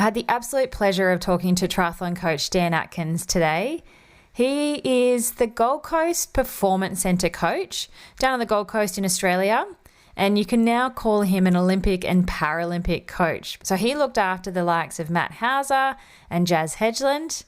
I had the absolute pleasure of talking to triathlon coach Dan Atkins today. He is the Gold Coast Performance Centre coach down on the Gold Coast in Australia, and you can now call him an Olympic and Paralympic coach. So he looked after the likes of Matthew Hauser and Jaz Hedgeland,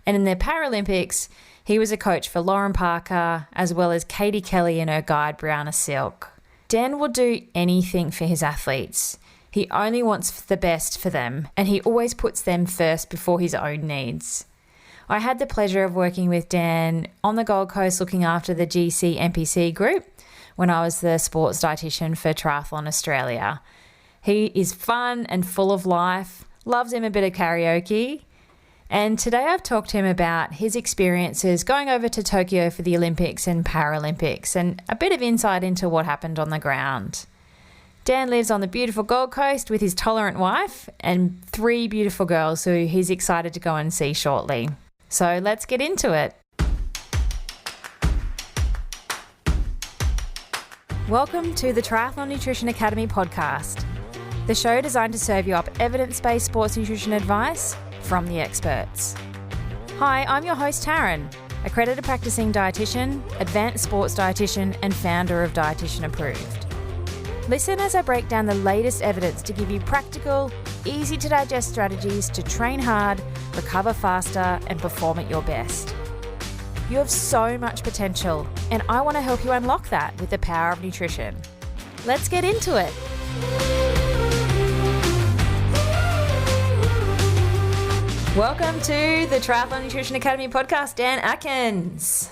and in the Paralympics, he was a coach for Lauren Parker as well as Katie Kelly and her guide Briarna Silk. Dan will do anything for his athletes. He only wants the best for them, and he always puts them first before his own needs. I had the pleasure of working with Dan on the Gold Coast looking after the GC NPC group when I was the sports dietitian for Triathlon Australia. He is fun and full of life, loves him a bit of karaoke, and today I've talked to him about his experiences going over to Tokyo for the Olympics and Paralympics and a bit of insight into what happened on the ground. Dan lives on the beautiful Gold Coast with his tolerant wife and 3 beautiful girls who he's excited to go and see shortly. So let's get into it. Welcome to the Triathlon Nutrition Academy podcast, the show designed to serve you up evidence-based sports nutrition advice from the experts. Hi, I'm your host Taryn, accredited practicing dietitian, advanced sports dietitian and founder of Dietitian Approved. Listen as I break down the latest evidence to give you practical, easy to digest strategies to train hard, recover faster, and perform at your best. You have so much potential, and I want to help you unlock that with the power of nutrition. Let's get into it. Welcome to the Triathlon Nutrition Academy podcast, Dan Atkins.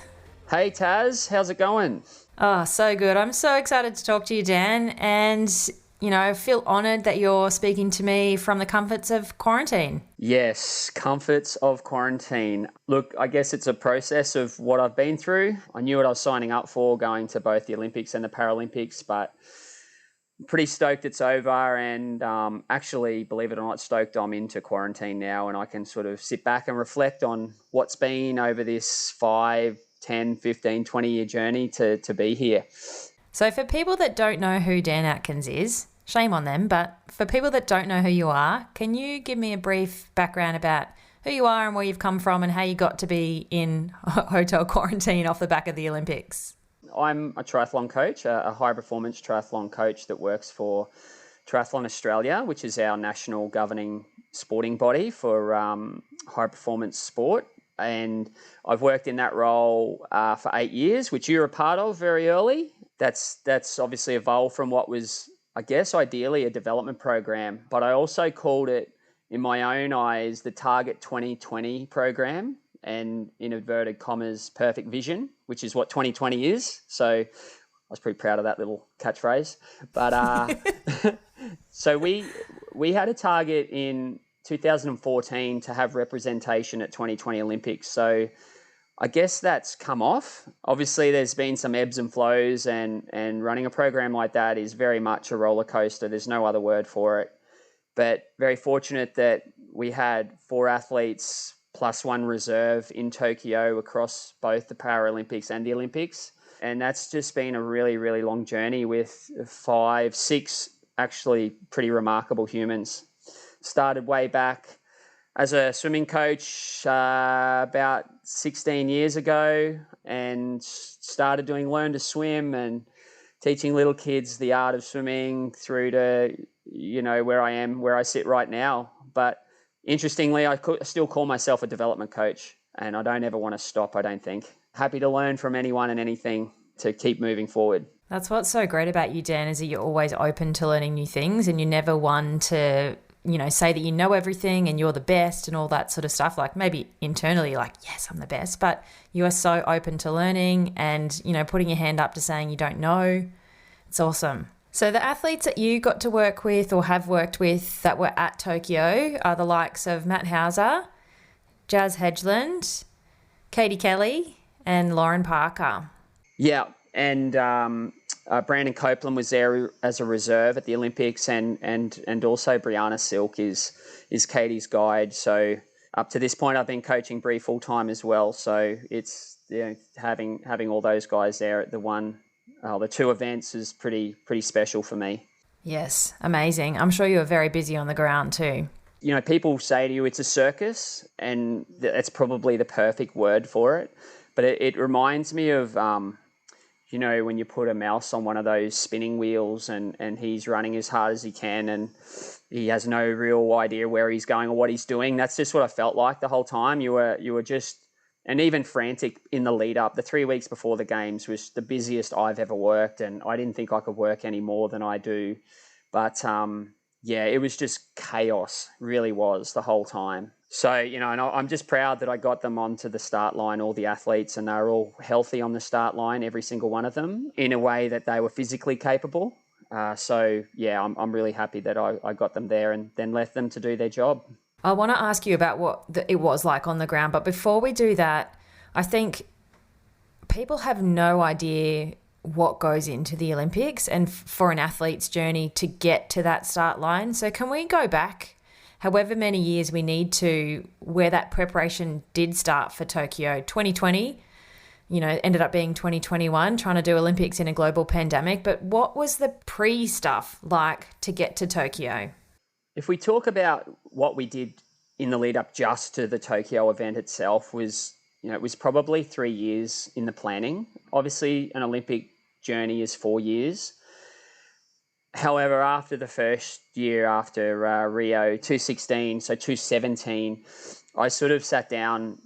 Hey Taz, how's it going? Oh, so good. I'm so excited to talk to you, Dan. And, I feel honoured that you're speaking to me from the comforts of quarantine. Yes, comforts of quarantine. Look, I guess it's a process of what I've been through. I knew what I was signing up for going to both the Olympics and the Paralympics, but I'm pretty stoked it's over. And actually, believe it or not, stoked I'm into quarantine now and I can sort of sit back and reflect on what's been over this 5, 10, 15, 20-year journey to be here. So for people that don't know who Dan Atkins is, shame on them, but for people that don't know who you are, can you give me a brief background about who you are and where you've come from and how you got to be in hotel quarantine off the back of the Olympics? I'm a triathlon coach, a high-performance triathlon coach that works for Triathlon Australia, which is our national governing sporting body for high-performance sport. And I've worked in that role for 8 years, which you're a part of very early. That's obviously evolved from what was, I guess, ideally a development program. But I also called it, in my own eyes, the Target 2020 program and, in inverted commas, perfect vision, which is what 2020 is. So I was pretty proud of that little catchphrase. But so we had a target in 2014 to have representation at 2020 Olympics. So I guess that's come off. Obviously, there's been some ebbs and flows and running a program like that is very much a roller coaster. There's no other word for it. But very fortunate that we had 4 athletes plus 1 reserve in Tokyo across both the Paralympics and the Olympics. And that's just been a really, really long journey with 5, 6 actually pretty remarkable humans. Started way back as a swimming coach about 16 years ago and started doing Learn to Swim and teaching little kids the art of swimming through to, where I sit right now. But interestingly, I still call myself a development coach and I don't ever want to stop, I don't think. Happy to learn from anyone and anything to keep moving forward. That's what's so great about you, Dan, is that you're always open to learning new things and you're never one to say that you know everything and you're the best and all that sort of stuff. Like maybe internally, like, yes, I'm the best, but you are so open to learning and, putting your hand up to saying you don't know. It's awesome. So the athletes that you got to work with or have worked with that were at Tokyo are the likes of Matt Hauser, Jaz Hedgeland, Katie Kelly and Lauren Parker. Yeah, and Brandon Copeland was there as a reserve at the Olympics, and also Briarna Silk is Katie's guide. So up to this point, I've been coaching Bri full time as well. So it's having all those guys there at the 2 events is pretty special for me. Yes, amazing. I'm sure you were very busy on the ground too. People say to you it's a circus, and that's probably the perfect word for it. But it reminds me of, when you put a mouse on one of those spinning wheels and he's running as hard as he can and he has no real idea where he's going or what he's doing. That's just what I felt like the whole time. You were just, and even frantic in the lead up. The 3 weeks before the games was the busiest I've ever worked, and I didn't think I could work any more than I do. But it was just chaos, really was, the whole time. So, and I'm just proud that I got them onto the start line, all the athletes, and they were all healthy on the start line, every single one of them, in a way that they were physically capable. I'm really happy that I got them there and then left them to do their job. I want to ask you about what it was like on the ground, but before we do that, I think people have no idea what goes into the Olympics and for an athlete's journey to get to that start line. So can we go back however many years we need to where that preparation did start for Tokyo 2020, ended up being 2021, trying to do Olympics in a global pandemic. But what was the pre-stuff like to get to Tokyo? If we talk about what we did in the lead up just to the Tokyo event itself was, it was probably 3 years in the planning. Obviously, an Olympic journey is 4 years. However, after the first year, after Rio 2016, so 2017, I sort of sat down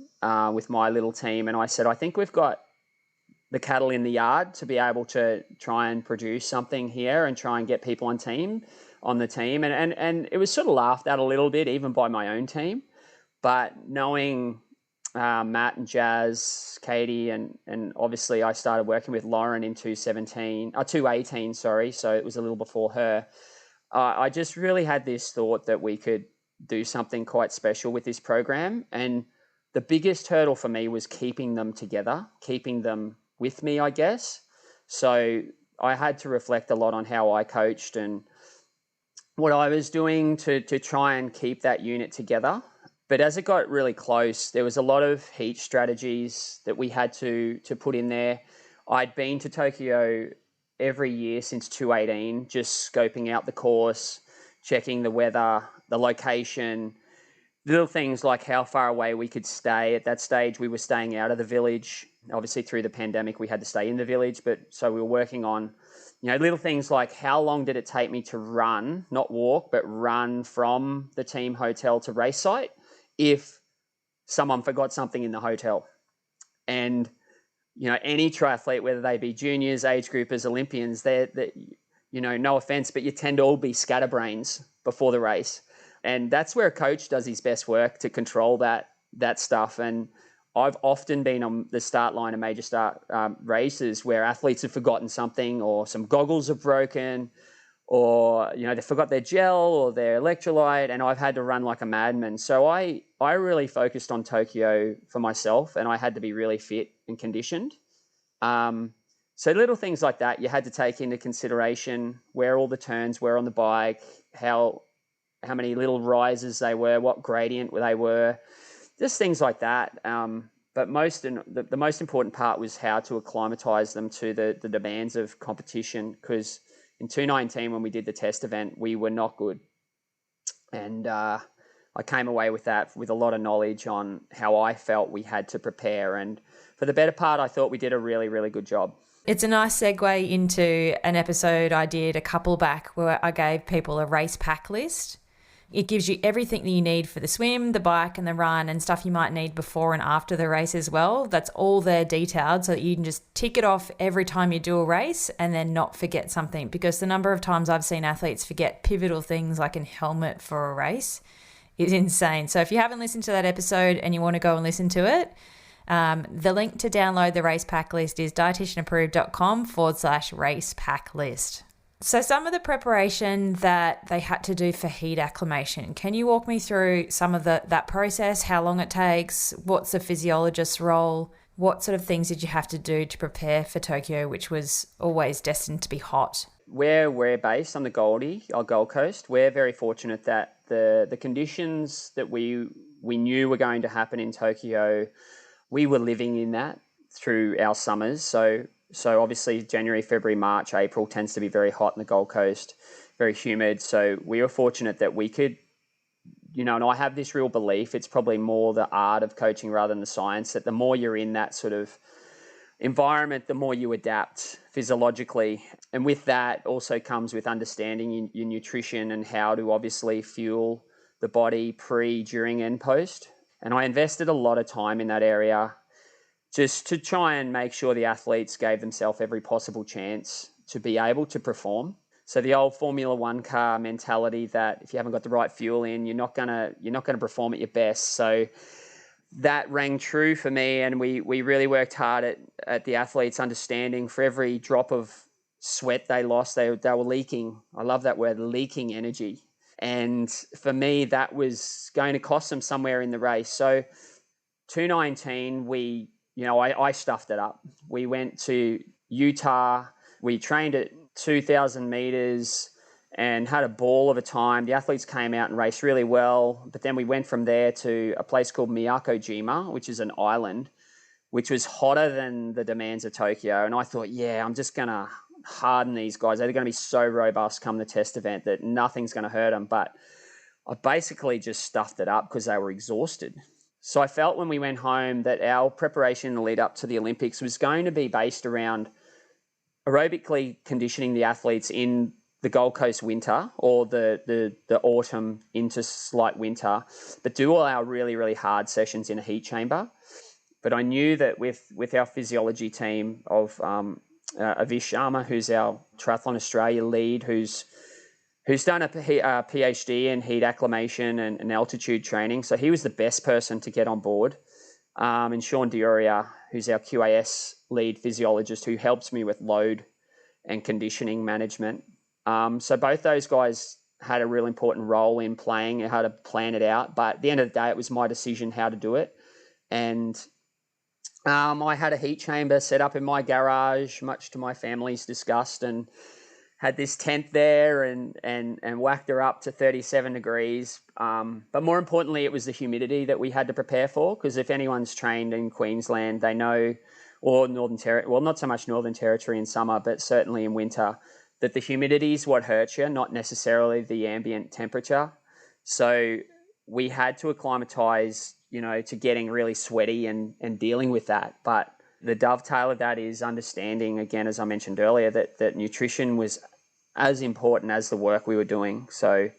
with my little team and I said, I think we've got the cattle in the yard to be able to try and produce something here and try and get people on the team. And it was sort of laughed at a little bit, even by my own team. But knowing Matt and Jaz, Katie, and obviously I started working with Lauren in 2018, sorry, so it was a little before her. I just really had this thought that we could do something quite special with this program. And the biggest hurdle for me was keeping them together, keeping them with me, I guess. So I had to reflect a lot on how I coached and what I was doing to try and keep that unit together. But as it got really close, there was a lot of heat strategies that we had to put in there. I'd been to Tokyo every year since 2018, just scoping out the course, checking the weather, the location, little things like how far away we could stay. At that stage, we were staying out of the village. Obviously, through the pandemic, we had to stay in the village. But so we were working on, little things like how long did it take me to run, not walk, but run from the team hotel to race site if someone forgot something in the hotel. And, any triathlete, whether they be juniors, age groupers, Olympians, they're no offense, but you tend to all be scatterbrains before the race. And that's where a coach does his best work to control that stuff. And I've often been on the start line of major start races where athletes have forgotten something, or some goggles have broken, or they forgot their gel or their electrolyte, and I've had to run like a madman. So I really focused on Tokyo for myself, and I had to be really fit and conditioned. So little things like that you had to take into consideration, where all the turns were on the bike, how many little rises they were, what gradient they were, just things like that. But the most important part was how to acclimatise them to the demands of competition, because in 2019, when we did the test event, we were not good. And I came away with that with a lot of knowledge on how I felt we had to prepare. And for the better part, I thought we did a really, really good job. It's a nice segue into an episode I did a couple back where I gave people a race pack list. It gives you everything that you need for the swim, the bike and the run, and stuff you might need before and after the race as well. That's all there detailed so that you can just tick it off every time you do a race and then not forget something. Because the number of times I've seen athletes forget pivotal things like a helmet for a race is insane. So if you haven't listened to that episode and you want to go and listen to it, the link to download the race pack list is dietitianapproved.com/race pack list. So some of the preparation that they had to do for heat acclimation, can you walk me through some of that process, how long it takes, what's the physiologist's role, what sort of things did you have to do to prepare for Tokyo, which was always destined to be hot? Where we're based on the Gold Coast, we're very fortunate that the conditions that we knew were going to happen in Tokyo, we were living in that through our summers. So obviously January, February, March, April tends to be very hot in the Gold Coast, very humid. So we were fortunate that we could and I have this real belief, it's probably more the art of coaching rather than the science, that the more you're in that sort of environment, the more you adapt physiologically. And with that also comes with understanding your nutrition and how to obviously fuel the body pre, during, and post. And I invested a lot of time in that area just to try and make sure the athletes gave themselves every possible chance to be able to perform. So the old Formula One car mentality that if you haven't got the right fuel in, you're not gonna perform at your best. So that rang true for me, and we really worked hard at the athletes understanding for every drop of sweat they lost, they were leaking. I love that word, leaking energy. And for me, that was going to cost them somewhere in the race. So 2019, I stuffed it up. We went to Utah. We trained at 2,000 meters and had a ball of a time. The athletes came out and raced really well. But then we went from there to a place called Miyako-jima, which is an island, which was hotter than the demands of Tokyo. And I thought, I'm just going to harden these guys. They're going to be so robust come the test event that nothing's going to hurt them. But I basically just stuffed it up because they were exhausted. So I felt when we went home that our preparation in the lead up to the Olympics was going to be based around aerobically conditioning the athletes in the Gold Coast winter or the autumn into slight winter, but do all our really, really hard sessions in a heat chamber. But I knew that with our physiology team of Avish Sharma, who's our Triathlon Australia lead, who's done a PhD in heat acclimation and altitude training. So he was the best person to get on board. And Sean Dioria, who's our QAS lead physiologist, who helps me with load and conditioning management. So both those guys had a real important role in playing and how to plan it out. But at the end of the day, it was my decision how to do it. And I had a heat chamber set up in my garage, much to my family's disgust, and had this tent there and whacked her up to 37 degrees. But more importantly, it was the humidity that we had to prepare for, because if anyone's trained in Queensland, they know, or Northern Territory, well, not so much Northern Territory in summer, but certainly in winter, that the humidity is what hurts you, not necessarily the ambient temperature. So we had to acclimatise, to getting really sweaty and dealing with that. But the dovetail of that is understanding, again, as I mentioned earlier, that nutrition was as important as the work we were doing. So,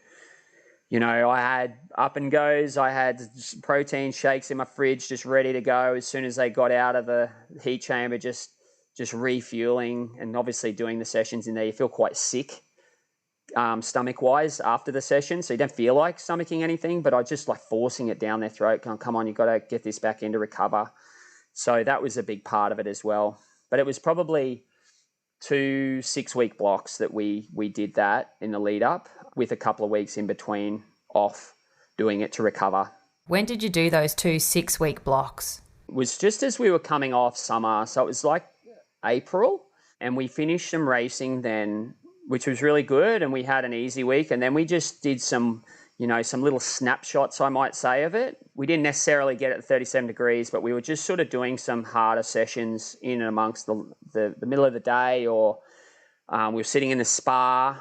I had up and goes. I had protein shakes in my fridge just ready to go as soon as they got out of the heat chamber, just refueling, and obviously doing the sessions in there. You feel quite sick stomach-wise after the session, so you don't feel like stomaching anything, but I just like forcing it down their throat. Come on, you've got to get this back in to recover. So that was a big part of it as well. But it was probably 2 6-week blocks that we did that in the lead up, with a couple of weeks in between off doing it to recover. When did you do those 2 6-week blocks? It was just as we were coming off summer. So it was like April, and we finished some racing then, which was really good. And we had an easy week. And then we just did some little snapshots, I might say, of it. We didn't necessarily get it at 37 degrees, but we were just sort of doing some harder sessions in and amongst the middle of the day, or we were sitting in the spa,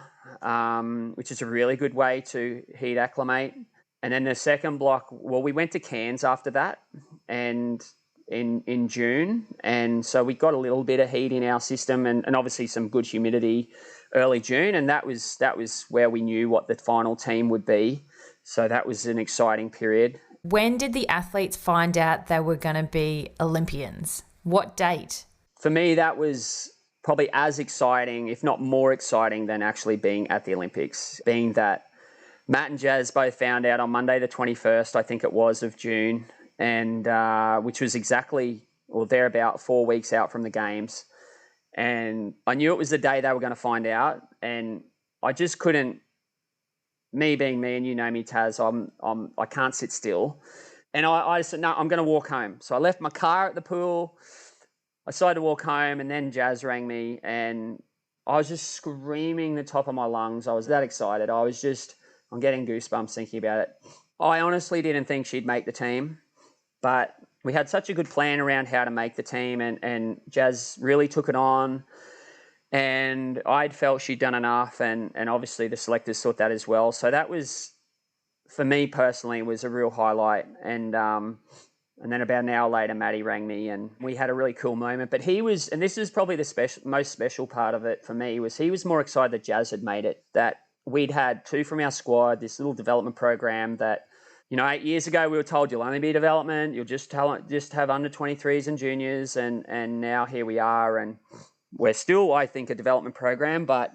which is a really good way to heat acclimate. And then the second block, well, we went to Cairns after that, and in June. And so we got a little bit of heat in our system and obviously some good humidity early June. And that was where we knew what the final team would be. So that was an exciting period. When did the athletes find out they were going to be Olympians? What date? For me, that was probably as exciting, if not more exciting, than actually being at the Olympics. Being that Matt and Jaz both found out on Monday the 21st, I think it was, of June, and which was exactly, or thereabout, 4 weeks out from the Games. And I knew it was the day they were going to find out, and I just couldn't. Me being me, and you know me, Taz, I can't sit still. And I said, no, I'm going to walk home. So I left my car at the pool. I decided to walk home, and then Jaz rang me, and I was just screaming the top of my lungs. I was that excited. I'm getting goosebumps thinking about it. I honestly didn't think she'd make the team, but we had such a good plan around how to make the team, and Jaz really took it on. And I'd felt she'd done enough, and obviously the selectors thought that as well. So that was, for me personally, was a real highlight. And then about an hour later, Matty rang me and we had a really cool moment. But he was, and this is probably the most special part of it for me, was he was more excited that Jaz had made it, that we'd had 2 from our squad, this little development program that, 8 years ago we were told you'll only be development, you'll just have under 23s and juniors, and now here we are, and we're still, I think, a development program, but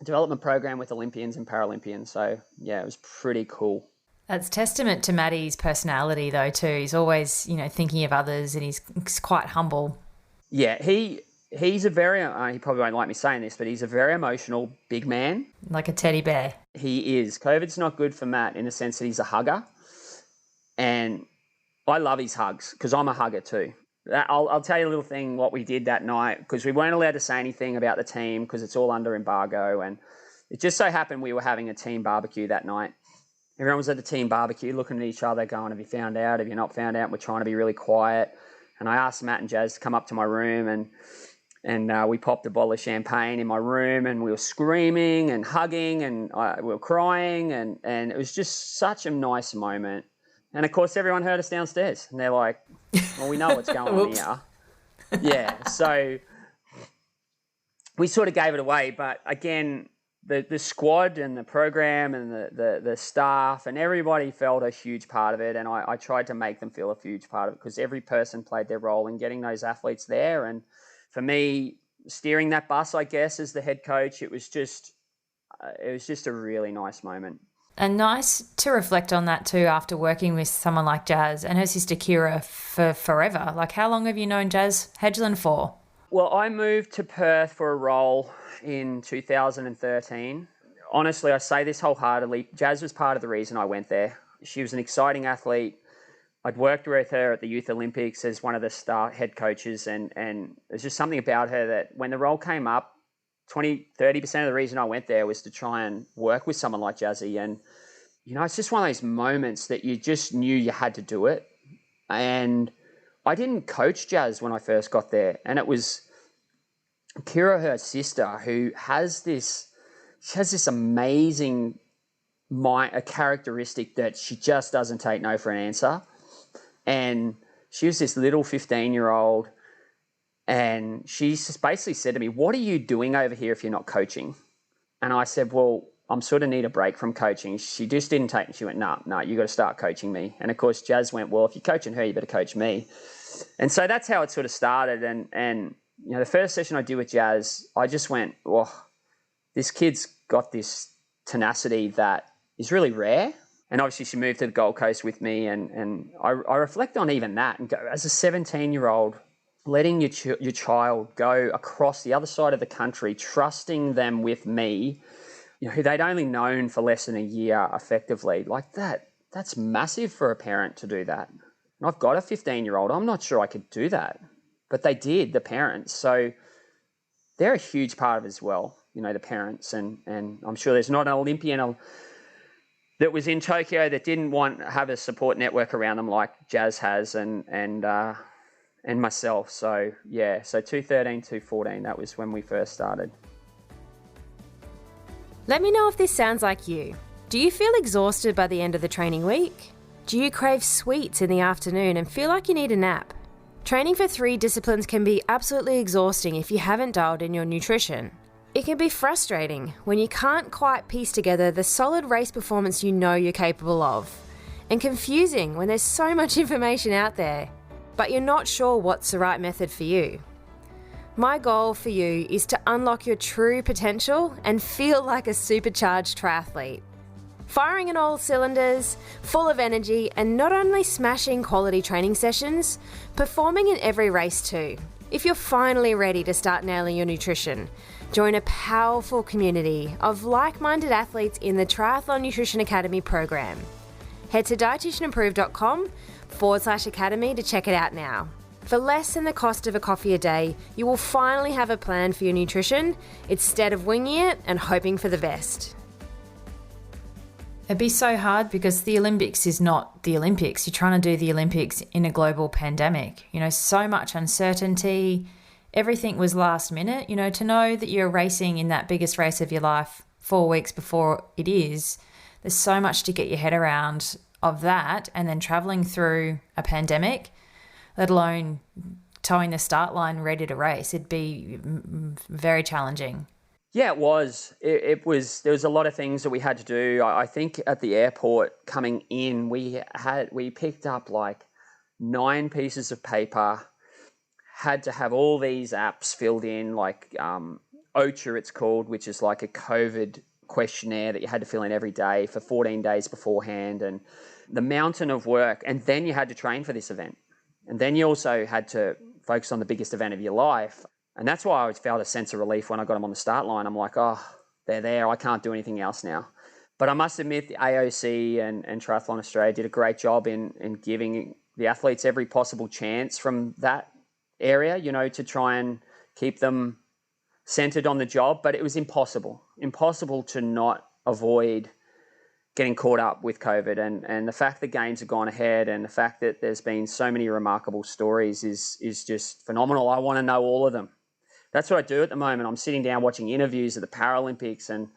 a development program with Olympians and Paralympians. So yeah, it was pretty cool. That's testament to Matty's personality, though, too. He's always, thinking of others, and he's quite humble. Yeah, he's a very, he probably won't like me saying this, but he's a very emotional big man. Like a teddy bear. He is. COVID's not good for Matt in the sense that he's a hugger. And I love his hugs because I'm a hugger too. I'll tell you a little thing, what we did that night, because we weren't allowed to say anything about the team because it's all under embargo. And it just so happened we were having a team barbecue that night. Everyone was at the team barbecue looking at each other going, have you found out? Have you not found out? We're trying to be really quiet. And I asked Matt and Jaz to come up to my room and we popped a bottle of champagne in my room and we were screaming and hugging and we were crying and it was just such a nice moment. And, of course, everyone heard us downstairs and they're like, well, we know what's going on here. Yeah, so we sort of gave it away. But, again, the squad and the program and the staff and everybody felt a huge part of it, and I tried to make them feel a huge part of it because every person played their role in getting those athletes there. And for me, steering that bus, I guess, as the head coach, it was just a really nice moment. And nice to reflect on that too after working with someone like Jaz and her sister Kira for forever. Like, how long have you known Jaz Hedgeland for? Well, I moved to Perth for a role in 2013. Honestly, I say this wholeheartedly. Jaz was part of the reason I went there. She was an exciting athlete. I'd worked with her at the Youth Olympics as one of the star head coaches, and there's just something about her that when the role came up, 30% of the reason I went there was to try and work with someone like Jazzy. And, it's just one of those moments that you just knew you had to do it. And I didn't coach Jaz when I first got there. And it was Kira, her sister, who has this amazing a characteristic that she just doesn't take no for an answer. And she was this little 15-year-old, and she just basically said to me, what are you doing over here if you're not coaching? And I said, well, I'm sort of need a break from coaching. She just didn't take it. She went, no, you got to start coaching me. And of course, Jaz went, well, if you're coaching her, you better coach me. And so that's how it sort of started. And the first session I did with Jaz, I just went, oh, this kid's got this tenacity that is really rare. And obviously she moved to the Gold Coast with me. And I reflect on even that and go, as a 17-year-old, letting your child go across the other side of the country, trusting them with me, who they'd only known for less than a year effectively, like that's massive for a parent to do that. And I've got a 15-year-old. I'm not sure I could do that. But they did, the parents. So they're a huge part of it as well, the parents. And I'm sure there's not an Olympian that was in Tokyo that didn't have a support network around them like Jaz has and myself. So, yeah, so 2013, 2014, that was when we first started. Let me know if this sounds like you. Do you feel exhausted by the end of the training week? Do you crave sweets in the afternoon and feel like you need a nap? Training for 3 disciplines can be absolutely exhausting if you haven't dialed in your nutrition. It can be frustrating when you can't quite piece together the solid race performance you know you're capable of, and confusing when there's so much information out there, but you're not sure what's the right method for you. My goal for you is to unlock your true potential and feel like a supercharged triathlete. Firing on all cylinders, full of energy, and not only smashing quality training sessions, performing in every race too. If you're finally ready to start nailing your nutrition, join a powerful community of like-minded athletes in the Triathlon Nutrition Academy program. Head to dietitianapproved.com/academy to check it out now. For less than the cost of a coffee a day, you will finally have a plan for your nutrition instead of winging it and hoping for the best. It'd be so hard because the Olympics is not the Olympics. You're trying to do the Olympics in a global pandemic. So much uncertainty. Everything was last minute. To know that you're racing in that biggest race of your life 4 weeks before it is, there's so much to get your head around of that, and then traveling through a pandemic, let alone towing the start line ready to race. It'd be very challenging. Yeah, it was. It was. There was a lot of things that we had to do. I think at the airport coming in, we picked up like 9 pieces of paper, had to have all these apps filled in, like OCHA it's called, which is like a COVID questionnaire that you had to fill in every day for 14 days beforehand, and the mountain of work. And then you had to train for this event. And then you also had to focus on the biggest event of your life. And that's why I felt a sense of relief when I got them on the start line. I'm like, oh, they're there. I can't do anything else now. But I must admit, the AOC and Triathlon Australia did a great job in giving the athletes every possible chance from that area, you know, to try and keep them centered on the job. But it was impossible to not avoid getting caught up with COVID. And the fact that games have gone ahead and the fact that there's been so many remarkable stories is just phenomenal. I want to know all of them. That's what I do at the moment. I'm sitting down watching interviews of the Paralympics and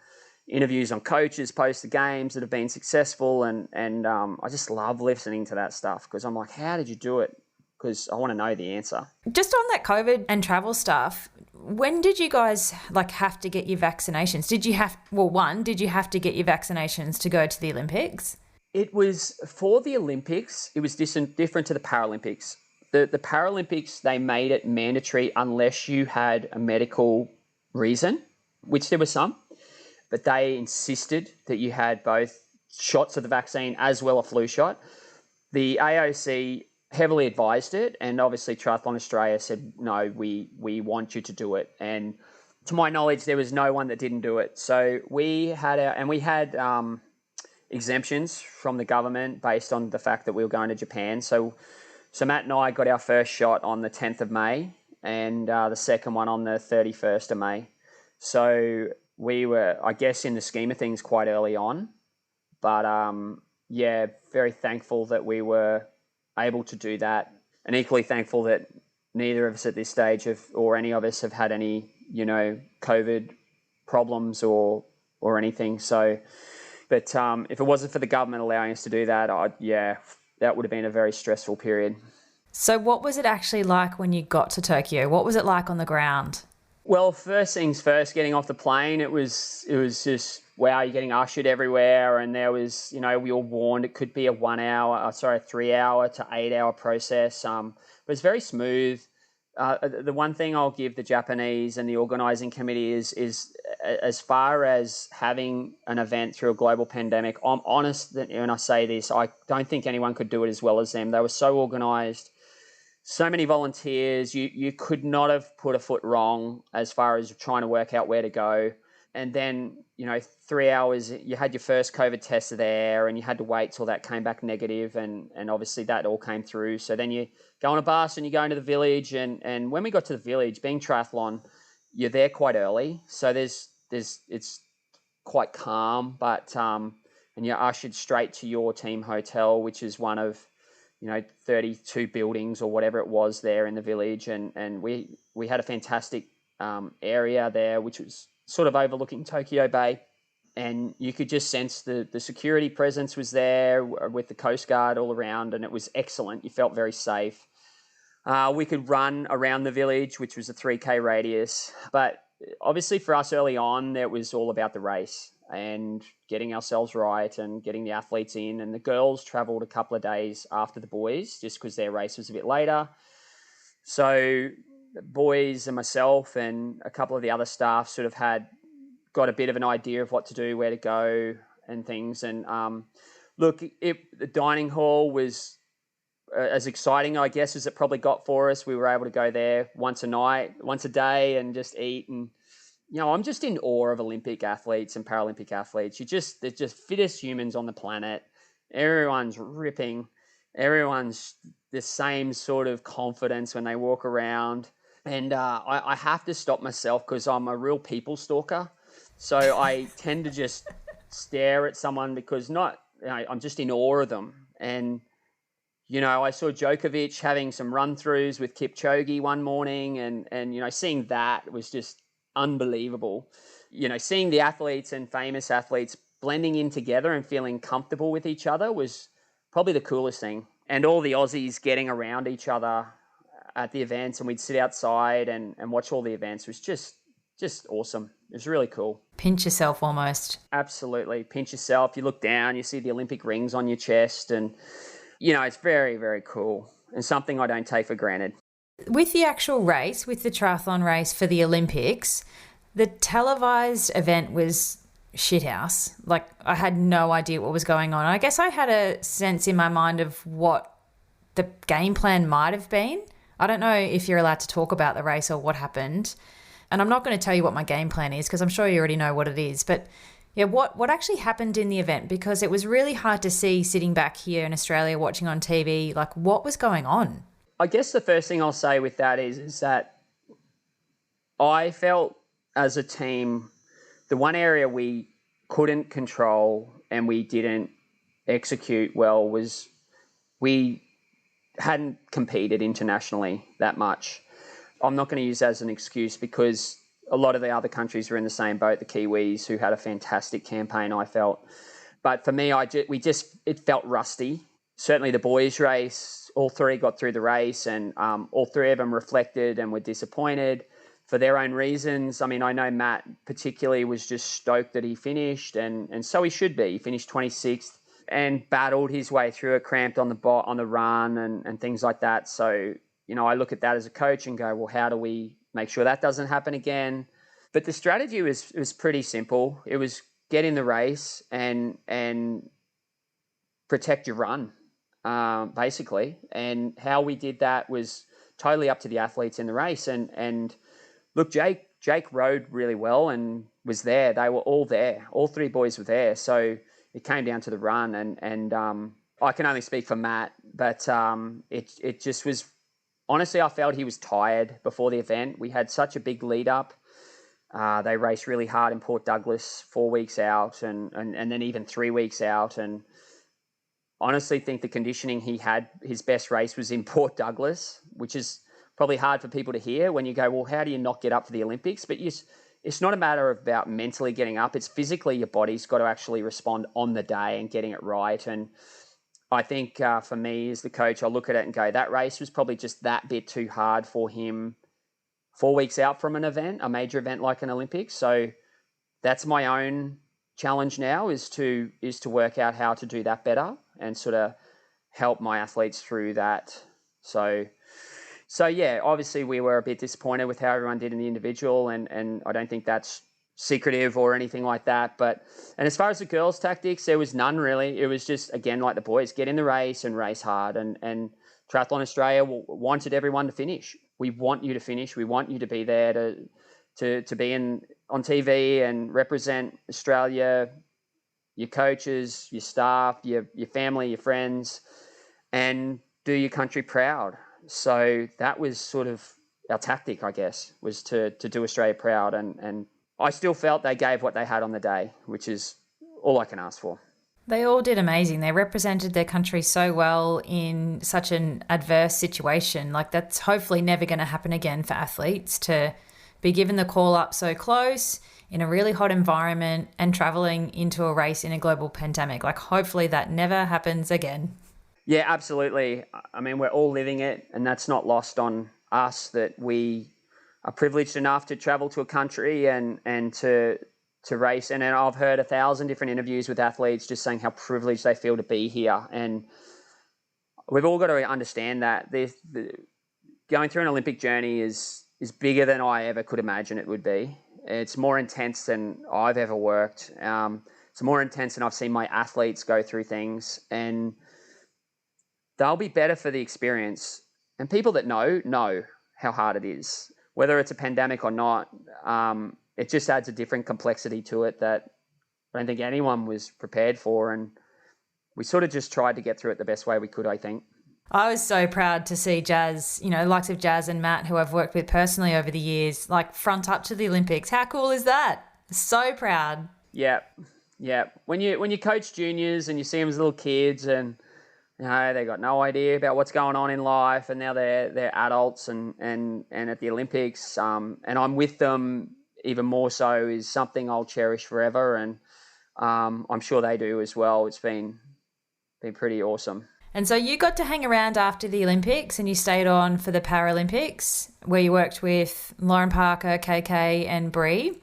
interviews on coaches post the games that have been successful. And I just love listening to that stuff because I'm like, how did you do it? Because I want to know the answer. Just on that COVID and travel stuff, when did you guys have to get your vaccinations? Did you have to get your vaccinations to go to the Olympics? It was for the Olympics. It was different to the Paralympics. The Paralympics, they made it mandatory unless you had a medical reason, which there were some, but they insisted that you had both shots of the vaccine as well a flu shot. The AOC heavily advised it, and obviously Triathlon Australia said, no, we want you to do it. And to my knowledge, there was no one that didn't do it. So we had exemptions from the government based on the fact that we were going to Japan. So Matt and I got our first shot on the 10th of May and the second one on the 31st of May. So we were, I guess, in the scheme of things quite early on. But very thankful that we were able to do that, and equally thankful that neither of us at this stage or any of us have had any, COVID problems or anything. So, but if it wasn't for the government allowing us to do that, that would have been a very stressful period. So what was it actually like when you got to Tokyo? What was it like on the ground? Well, first things first, getting off the plane, it was just, wow, you're getting ushered everywhere. And there was, we were warned it could be a 3 hour to 8 hour process. But it's very smooth. The one thing I'll give the Japanese and the organizing committee is as far as having an event through a global pandemic, I'm honest when I say this, I don't think anyone could do it as well as them. They were so organized. So many volunteers, you could not have put a foot wrong as far as trying to work out where to go. And then, 3 hours, you had your first COVID test there and you had to wait till that came back negative, and obviously that all came through. So then you go on a bus and you go into the village, and when we got to the village, being triathlon, you're there quite early. So it's quite calm, but and you're ushered straight to your team hotel, which is one of 32 buildings or whatever it was there in the village. And we had a fantastic area there, which was sort of overlooking Tokyo Bay. And you could just sense the security presence was there with the Coast Guard all around, and it was excellent. You felt very safe. We could run around the village, which was a 3K radius. But obviously for us early on, it was all about the race and getting ourselves right and getting the athletes in. And the girls travelled a couple of days after the boys just because their race was a bit later. So the boys and myself and a couple of the other staff sort of got a bit of an idea of what to do, where to go and things. And the dining hall was as exciting, I guess, as it probably got for us. We were able to go there once a day and just eat. And I'm just in awe of Olympic athletes and Paralympic athletes. They're just fittest humans on the planet. Everyone's ripping. Everyone's the same sort of confidence when they walk around. And I have to stop myself because I'm a real people stalker. So I tend to just stare at someone because I'm just in awe of them. And, I saw Djokovic having some run-throughs with Kipchoge one morning, and seeing that was just unbelievable. Seeing the athletes and famous athletes blending in together and feeling comfortable with each other was probably the coolest thing. And all the Aussies getting around each other at the events, and we'd sit outside and watch all the events was just awesome. It was really cool. Pinch yourself almost. Absolutely. Pinch yourself. You look down, you see the Olympic rings on your chest, and, it's very, very cool and something I don't take for granted. With the actual race, with the triathlon race for the Olympics, the televised event was shithouse. Like, I had no idea what was going on. I guess I had a sense in my mind of what the game plan might have been. I don't know if you're allowed to talk about the race or what happened. And I'm not going to tell you what my game plan is because I'm sure you already know what it is. But yeah, what actually happened in the event? Because it was really hard to see sitting back here in Australia watching on TV, like what was going on? I guess the first thing I'll say with that is that I felt as a team, the one area we couldn't control and we didn't execute well was we hadn't competed internationally that much. I'm not going to use that as an excuse because a lot of the other countries were in the same boat, the Kiwis, who had a fantastic campaign, I felt. But for me, it felt rusty. Certainly the boys' race, all three got through the race and all three of them reflected and were disappointed for their own reasons. I mean, I know Matt particularly was just stoked that he finished, and so he should be. He finished 26th and battled his way through it, cramped on the run and things like that. So, I look at that as a coach and go, well, how do we make sure that doesn't happen again? But the strategy was pretty simple. It was get in the race and protect your run, basically. And how we did that was totally up to the athletes in the race. And look, Jake rode really well and was there. They were all there. All three boys were there. So it came down to the run. And I can only speak for Matt, but it just was, honestly, I felt he was tired before the event. We had such a big lead up. They raced really hard in Port Douglas 4 weeks out and then even 3 weeks out. And honestly think the conditioning he had, his best race was in Port Douglas, which is probably hard for people to hear when you go, well, how do you not get up for the Olympics? But it's not a matter about mentally getting up. It's physically your body's got to actually respond on the day and getting it right. And I think for me as the coach, I look at it and go, that race was probably just that bit too hard for him 4 weeks out from an event, a major event like an Olympics. So that's my own challenge now is to work out how to do that better and sort of help my athletes through that. So yeah, obviously we were a bit disappointed with how everyone did in the individual, and I don't think that's secretive or anything like that. And as far as the girls' tactics, there was none really. It was just, again, like the boys, get in the race and race hard. And Triathlon Australia wanted everyone to finish. We want you to finish. We want you to be there to be on TV and represent Australia, your coaches, your staff, your family, your friends, and do your country proud. So that was sort of our tactic, I guess, was to do Australia proud. And I still felt they gave what they had on the day, which is all I can ask for. They all did amazing. They represented their country so well in such an adverse situation. Like, that's hopefully never going to happen again for athletes to be given the call up so close in a really hot environment and traveling into a race in a global pandemic. Like, hopefully that never happens again. Yeah, absolutely. I mean, we're all living it, and that's not lost on us that we are privileged enough to travel to a country and to race. And I've heard 1,000 different interviews with athletes just saying how privileged they feel to be here. And we've all got to understand that going through an Olympic journey is bigger than I ever could imagine it would be. It's more intense than I've ever worked. It's more intense than I've seen my athletes go through things, and they'll be better for the experience. And people that know how hard it is, whether it's a pandemic or not. It just adds a different complexity to it that I don't think anyone was prepared for. And we sort of just tried to get through it the best way we could, I think. I was so proud to see Jaz, likes of Jaz and Matt, who I've worked with personally over the years, like front up to the Olympics. How cool is that? So proud. Yeah. When you coach juniors and you see them as little kids and they got no idea about what's going on in life, and now they're adults and at the Olympics, and I'm with them even more so, is something I'll cherish forever. And I'm sure they do as well. It's been pretty awesome. And so you got to hang around after the Olympics and you stayed on for the Paralympics where you worked with Lauren Parker, KK and Bree.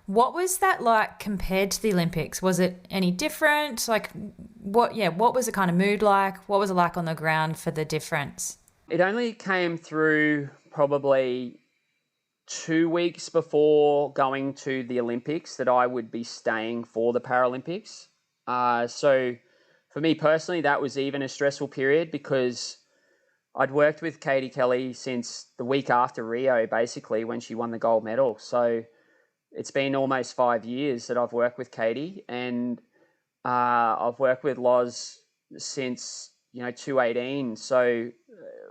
What was that like compared to the Olympics? Was it any different? Like what was the kind of mood like? What was it like on the ground for the difference? It only came through probably 2 weeks before going to the Olympics that I would be staying for the Paralympics. So for me personally, that was even a stressful period because I'd worked with Katie Kelly since the week after Rio, basically, when she won the gold medal. So it's been almost 5 years that I've worked with Katie, and I've worked with Loz since 2018. So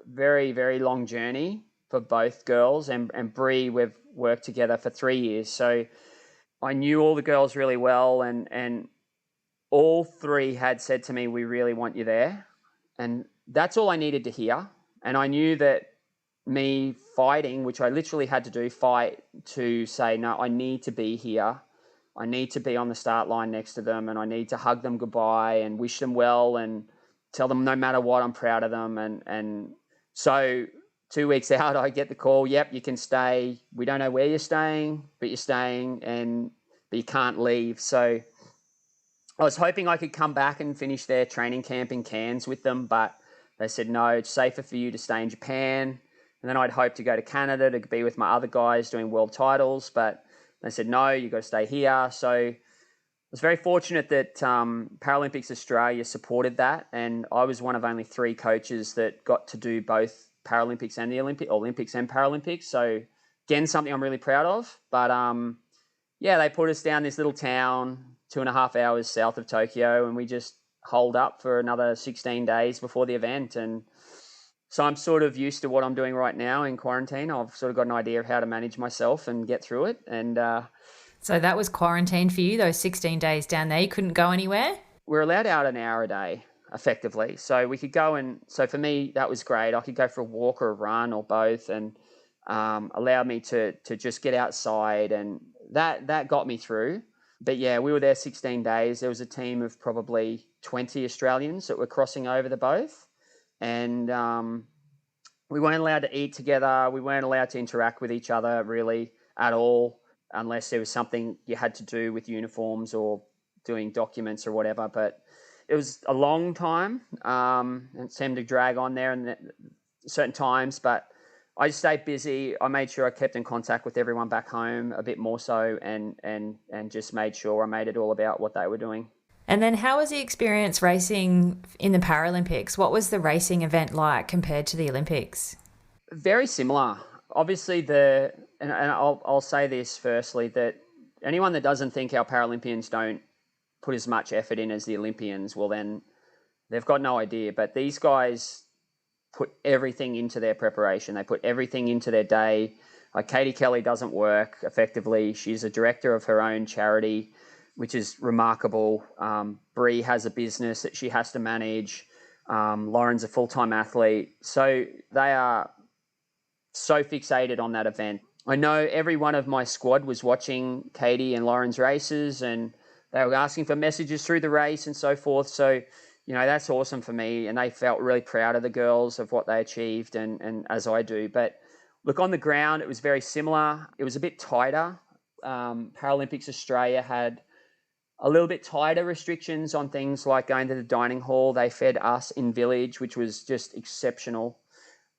very, very long journey for both girls, and Bree, we've worked together for 3 years. So I knew all the girls really well, and all three had said to me, we really want you there. And that's all I needed to hear. And I knew that me fighting, which I literally had to do, fight to say, no, I need to be here. I need to be on the start line next to them, and I need to hug them goodbye and wish them well and tell them no matter what, I'm proud of them. And so 2 weeks out, I get the call, yep, you can stay. We don't know where you're staying, but you're staying, but you can't leave. So I was hoping I could come back and finish their training camp in Cairns with them, but they said, no, it's safer for you to stay in Japan. And then I'd hoped to go to Canada to be with my other guys doing world titles, but they said, no, you've got to stay here. So I was very fortunate that Paralympics Australia supported that, and I was one of only 3 coaches that got to do both Paralympics and the Olympics and Paralympics. So again, something I'm really proud of. But they put us down this little town 2.5 hours south of Tokyo, and we just holed up for another 16 days before the event. And so I'm sort of used to what I'm doing right now in quarantine. I've sort of got an idea of how to manage myself and get through it. And so that was quarantine for you, those 16 days down there? You couldn't go anywhere? We're allowed out an hour a day, effectively. So we could go, and so for me, that was great. I could go for a walk or a run or both, and allowed me to just get outside, and that got me through. But yeah, we were there 16 days. There was a team of probably 20 Australians that were crossing over the both. And we weren't allowed to eat together. We weren't allowed to interact with each other really at all, unless there was something you had to do with uniforms or doing documents or whatever. But it was a long time. It seemed to drag on there and certain times, but I just stayed busy. I made sure I kept in contact with everyone back home a bit more so, and just made sure I made it all about what they were doing. And then how was the experience racing in the Paralympics? What was the racing event like compared to the Olympics? Very similar. Obviously, I'll say this firstly, that anyone that doesn't think our Paralympians don't put as much effort in as the Olympians, well then they've got no idea. But these guys put everything into their preparation. They put everything into their day. Katie Kelly doesn't work effectively. She's a director of her own charity, which is remarkable. Bree has a business that she has to manage. Lauren's a full-time athlete. So they are so fixated on that event. I know every one of my squad was watching Katie and Lauren's races, and they were asking for messages through the race and so forth. So that's awesome for me, and they felt really proud of the girls of what they achieved, and as I do. But look, on the ground, it was very similar. It was a bit tighter. Paralympics Australia had a little bit tighter restrictions on things like going to the dining hall. They fed us in village, which was just exceptional,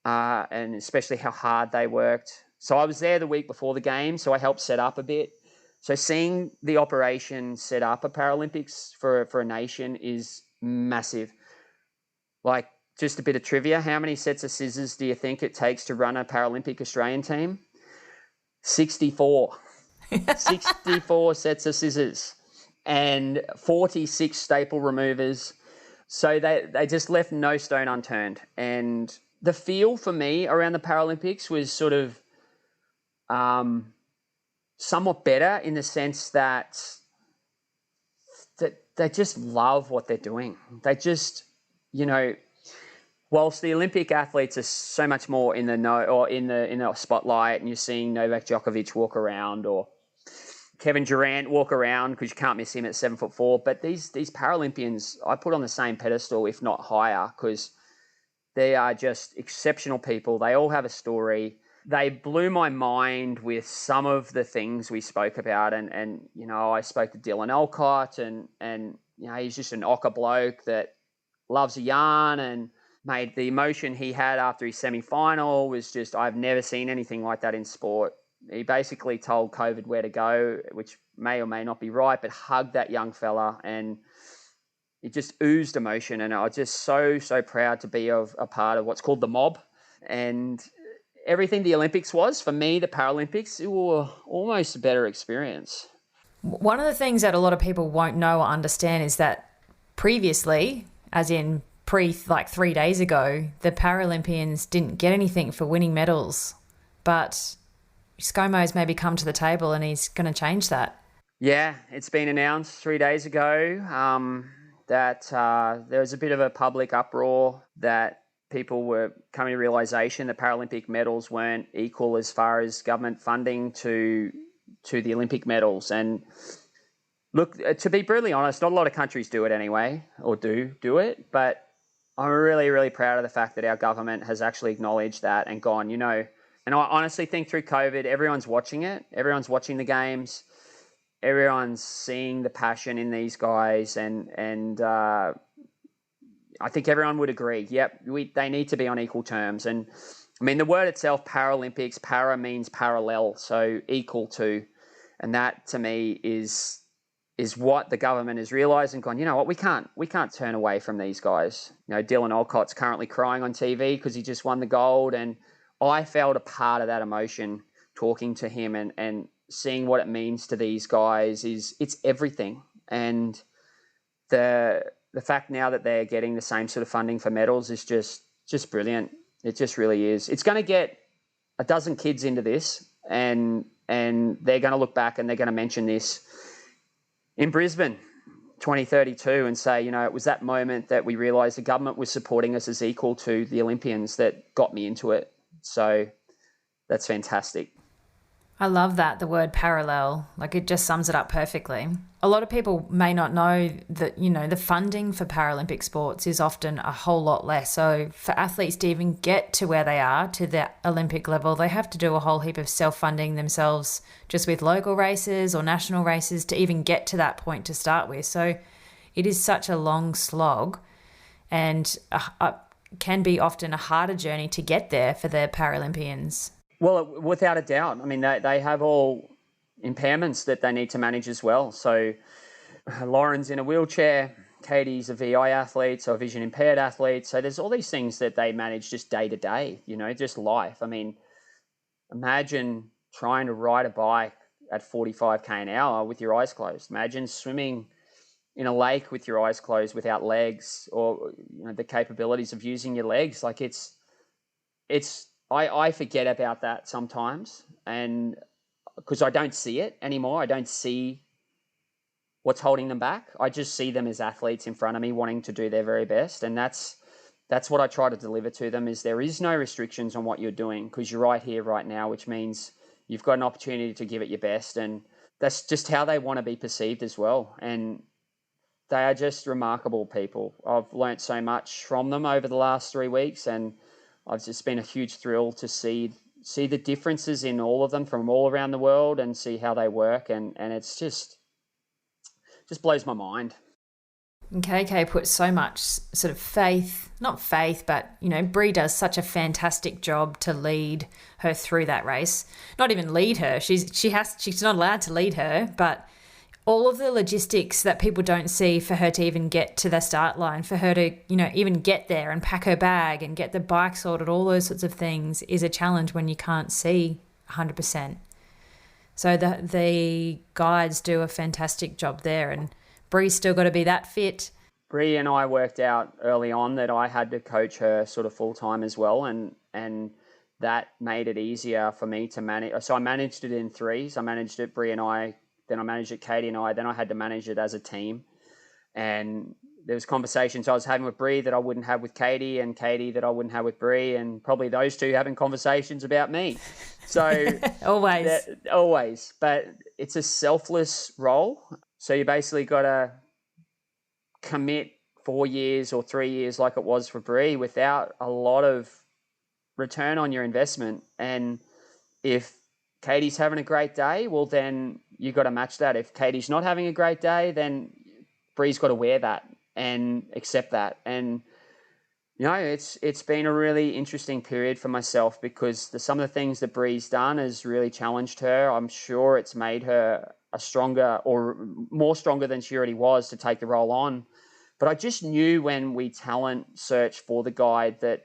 and especially how hard they worked. So I was there the week before the game, so I helped set up a bit. So seeing the operation set up a Paralympics for a nation is massive. Like, just a bit of trivia, how many sets of scissors do you think it takes to run a Paralympic Australian team? 64. 64 sets of scissors and 46 staple removers. So they just left no stone unturned. And the feel for me around the Paralympics was sort of somewhat better in the sense that they just love what they're doing. They just, whilst the Olympic athletes are so much more in the spotlight, and you're seeing Novak Djokovic walk around, or Kevin Durant walk around because you can't miss him at 7'4". But these Paralympians, I put on the same pedestal, if not higher, because they are just exceptional people. They all have a story. They blew my mind with some of the things we spoke about. And I spoke to Dylan Alcott, and he's just an ochre bloke that loves a yarn, and made the emotion he had after his semi-final was just, I've never seen anything like that in sport. He basically told COVID where to go, which may or may not be right, but hugged that young fella, and it just oozed emotion. And I was just so proud to be a part of what's called the mob. And everything the Olympics was, for me, the Paralympics, it was almost a better experience. One of the things that a lot of people won't know or understand is that previously, as in 3 days ago, the Paralympians didn't get anything for winning medals. But ScoMo's maybe come to the table and he's going to change that. Yeah, it's been announced 3 days ago that there was a bit of a public uproar that people were coming to realisation that Paralympic medals weren't equal as far as government funding to the Olympic medals. And look, to be brutally honest, not a lot of countries do it anyway, or do it, but I'm really, really proud of the fact that our government has actually acknowledged that and gone, and I honestly think through COVID, everyone's watching it. Everyone's watching the games. Everyone's seeing the passion in these guys. And I think everyone would agree, they need to be on equal terms. And I mean, the word itself, Paralympics, para means parallel, so equal to. And that to me is what the government has realised and gone, you know what, we can't turn away from these guys. Dylan Alcott's currently crying on TV because he just won the gold, and I felt a part of that emotion talking to him and seeing what it means to these guys. It's everything. And the fact now that they're getting the same sort of funding for medals is just brilliant. It just really is. It's going to get a dozen kids into this, and they're going to look back and they're going to mention this in Brisbane 2032 and say, it was that moment that we realised the government was supporting us as equal to the Olympians that got me into it. So that's fantastic. I love that, the word parallel. It just sums it up perfectly. A lot of people may not know that, the funding for Paralympic sports is often a whole lot less. So for athletes to even get to where they are, to the Olympic level, they have to do a whole heap of self-funding themselves just with local races or national races to even get to that point to start with. So it is such a long slog, and can be often a harder journey to get there for the Paralympians. Well, without a doubt. I mean, they have all impairments that they need to manage as well. So Lauren's in a wheelchair, Katie's a VI athlete, so a vision impaired athlete. So there's all these things that they manage just day to day, just life. I mean, imagine trying to ride a bike at 45k an hour with your eyes closed. Imagine swimming in a lake with your eyes closed without legs, or the capabilities of using your legs. I forget about that sometimes, and because I don't see it anymore. I don't see what's holding them back. I just see them as athletes in front of me wanting to do their very best, and that's what I try to deliver to them, is there is no restrictions on what you're doing, because you're right here, right now, which means you've got an opportunity to give it your best, and that's just how they want to be perceived as well. And they are just remarkable people. I've learnt so much from them over the last 3 weeks, and I've just been a huge thrill to see the differences in all of them from all around the world and see how they work. And it's just blows my mind. And KK puts so much sort of faith, not faith, but, Brie does such a fantastic job to lead her through that race. Not even lead her. She's not allowed to lead her, but all of the logistics that people don't see for her to even get to the start line, for her to, even get there and pack her bag and get the bike sorted, all those sorts of things is a challenge when you can't see 100%. So the guides do a fantastic job there, and Brie's still got to be that fit. Brie and I worked out early on that I had to coach her sort of full-time as well, and that made it easier for me to manage. So I managed it in threes. I managed it, Brie and I, then I managed it, Katie and I, then I had to manage it as a team. And there was conversations I was having with Brie that I wouldn't have with Katie, and Katie that I wouldn't have with Brie, and probably those two having conversations about me. So always, but it's a selfless role. So you basically got to commit 4 years or 3 years like it was for Brie without a lot of return on your investment. And if Katie's having a great day, well, then you got to match that. If Katie's not having a great day, then Brie's got to wear that and accept that. And, you know, it's been a really interesting period for myself because some of the things that Brie's done has really challenged her. I'm sure it's made her a stronger or more stronger than she already was to take the role on. But I just knew when we talent searched for the guide that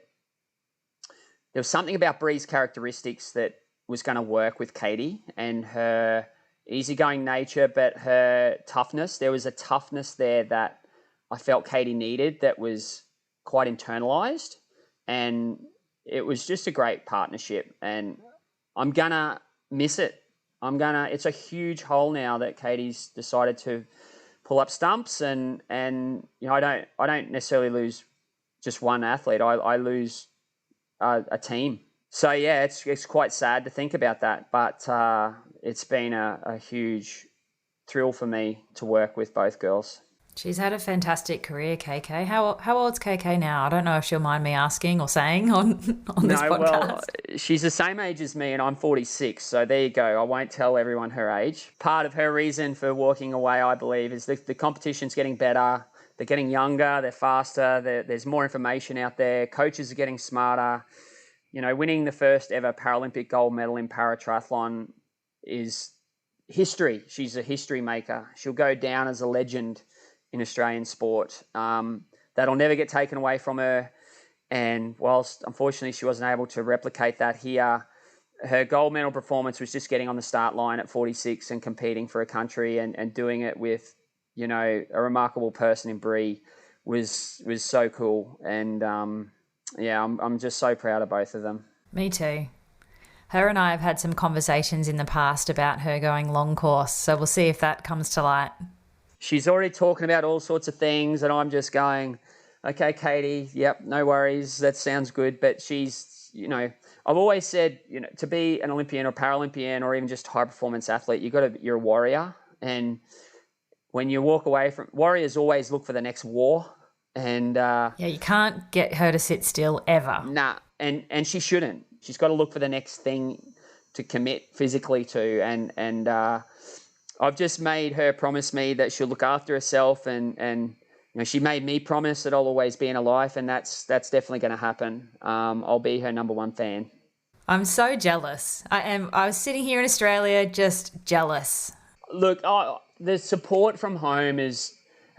there was something about Brie's characteristics that was going to work with Katie and her easygoing nature, but her toughness. There was a toughness there that I felt Katie needed that was quite internalized, and it was just a great partnership, and I'm going to miss it. It's a huge hole now that Katie's decided to pull up stumps, and you know, I don't necessarily lose just one athlete. I lose a team. So yeah, it's quite sad to think about that, but it's been a huge thrill for me to work with both girls. She's had a fantastic career, KK. How old's KK now? I don't know if she'll mind me asking or saying on this podcast. Well, she's the same age as me, and I'm 46, so there you go. I won't tell everyone her age. Part of her reason for walking away, I believe, is the competition's getting better. They're getting younger, they're faster, there's more information out there. Coaches are getting smarter. You know, winning the first ever Paralympic gold medal in paratriathlon is history. She's a history maker. She'll go down as a legend in Australian sport. That'll never get taken away from her. And whilst, unfortunately, she wasn't able to replicate that here, her gold medal performance was just getting on the start line at 46 and competing for a country and doing it with, you know, a remarkable person in Brie was so cool. And, yeah, I'm just so proud of both of them. Me too. Her and I have had some conversations in the past about her going long course, so we'll see if that comes to light. She's already talking about all sorts of things, and I'm just going, okay, Katie, yep, no worries, that sounds good. But she's, you know, I've always said, you know, to be an Olympian or Paralympian or even just a high-performance athlete, you're a warrior. And when you walk away from... Warriors always look for the next war. And yeah, you can't get her to sit still ever. Nah, and she shouldn't. She's got to look for the next thing to commit physically to, and I've just made her promise me that she'll look after herself, and you know, she made me promise that I'll always be in her life, and that's definitely going to happen. I'll be her number one fan. I'm so jealous. I was sitting here in Australia just jealous. Look, the support from home is...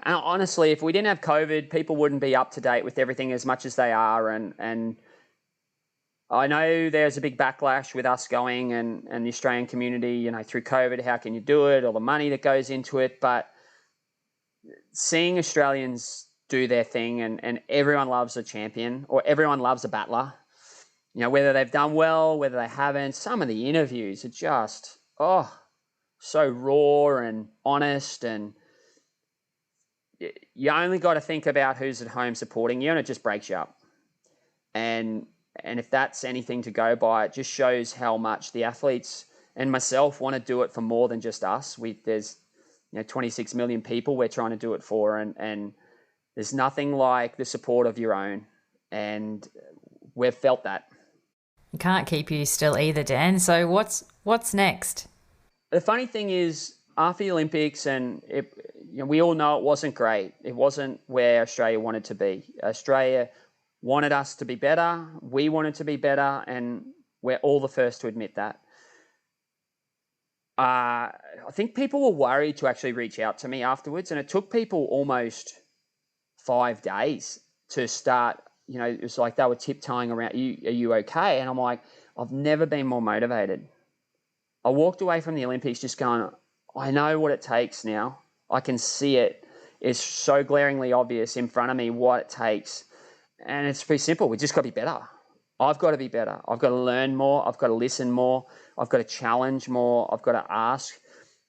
honestly, if we didn't have COVID, people wouldn't be up to date with everything as much as they are. And I know there's a big backlash with us going and the Australian community, you know, through COVID, how can you do it, all the money that goes into it. But seeing Australians do their thing and everyone loves a champion or everyone loves a battler, you know, whether they've done well, whether they haven't, some of the interviews are just, so raw and honest, and you only got to think about who's at home supporting you, and it just breaks you up. And if that's anything to go by, it just shows how much the athletes and myself want to do it for more than just us. There's 26 million people we're trying to do it for, and there's nothing like the support of your own, and we've felt that. You can't keep you still either, Dan. So what's next? The funny thing is, after the Olympics, and we all know it wasn't great. It wasn't where Australia wanted to be. Australia wanted us to be better. We wanted to be better, and we're all the first to admit that. I think people were worried to actually reach out to me afterwards, and it took people almost 5 days to start. You know, it was like they were tiptoeing around, are you okay? And I'm like, I've never been more motivated. I walked away from the Olympics just going, I know what it takes now. I can see it. It's so glaringly obvious in front of me what it takes. And it's pretty simple. We just got to be better. I've got to be better. I've got to learn more. I've got to listen more. I've got to challenge more. I've got to ask.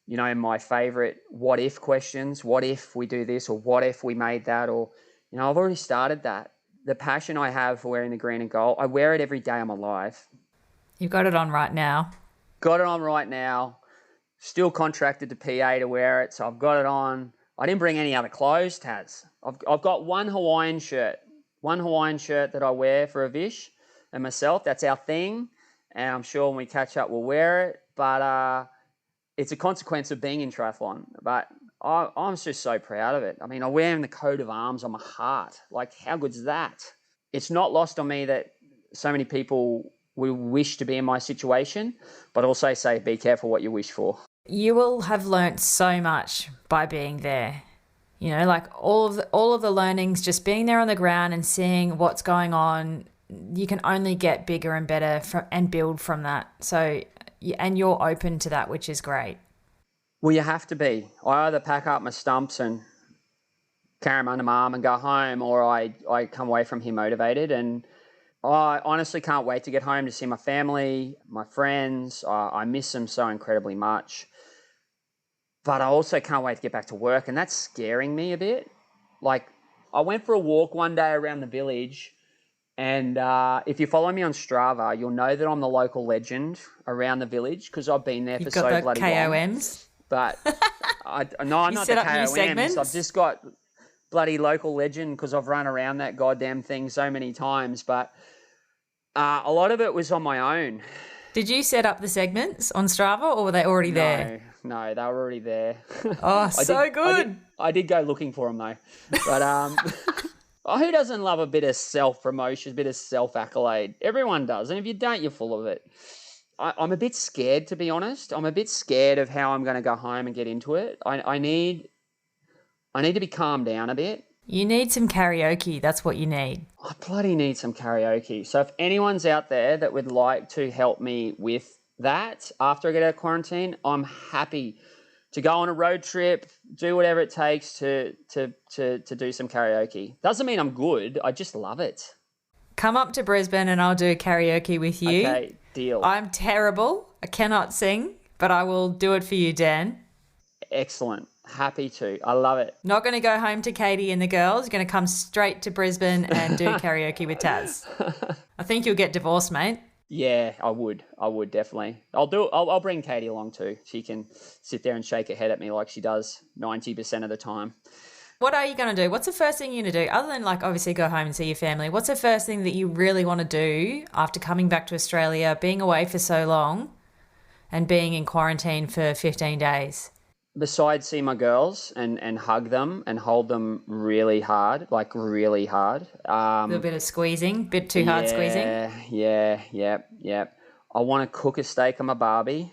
my favorite what if questions. What if we do this, or what if we made that, or, I've already started that. The passion I have for wearing the green and gold, I wear it every day I'm alive. You've got it on right now. Got it on right now. Still contracted to PA to wear it, so I've got it on. I didn't bring any other clothes, Taz. I've got one Hawaiian shirt that I wear for a Vish and myself. That's our thing, and I'm sure when we catch up we'll wear it. But it's a consequence of being in triathlon. But I'm just so proud of it. I mean, I wear the coat of arms on my heart. Like, how good's that? It's not lost on me that so many people will wish to be in my situation, but also say, be careful what you wish for. You will have learnt so much by being there. Like all of the learnings, just being there on the ground and seeing what's going on, you can only get bigger and better and build from that. So, and you're open to that, which is great. Well, you have to be. I either pack up my stumps and carry them under my arm and go home, or I come away from here motivated. And I honestly can't wait to get home to see my family, my friends. I miss them so incredibly much. But I also can't wait to get back to work, and that's scaring me a bit. Like, I went for a walk one day around the village, and if you follow me on Strava, you'll know that I'm the local legend around the village because I've been there for so bloody long. You've got the KOMs? But no, I'm not the KOMs. I've just got bloody local legend because I've run around that goddamn thing so many times. But a lot of it was on my own. Did you set up the segments on Strava, or were they already there? No, they were already there. Oh, so good. I did go looking for them though. But who doesn't love a bit of self-promotion, a bit of self-accolade? Everyone does. And if you don't, you're full of it. I'm a bit scared, to be honest. I'm a bit scared of how I'm going to go home and get into it. I need to be calmed down a bit. You need some karaoke. That's what you need. I bloody need some karaoke. So if anyone's out there that would like to help me with that after I get out of quarantine, I'm happy to go on a road trip, do whatever it takes to do some karaoke. Doesn't mean I'm good. I just love it. Come up to Brisbane and I'll do karaoke with you. Okay, deal. I'm terrible. I cannot sing, but I will do it for you, Dan. Excellent. Happy to. I love it. Not going to go home to Katie and the girls. Going to come straight to Brisbane and do karaoke with Taz. I think you'll get divorced, mate. Yeah, I would definitely. I'll bring Katie along too. She can sit there and shake her head at me like she does 90% of the time. What are you going to do? What's the first thing you're going to do? Other than obviously go home and see your family, what's the first thing that you really want to do after coming back to Australia, being away for so long and being in quarantine for 15 days? Besides see my girls and hug them and hold them really hard, like really hard. A little bit of squeezing, bit too hard squeezing. Yeah. I want to cook a steak on my barbie.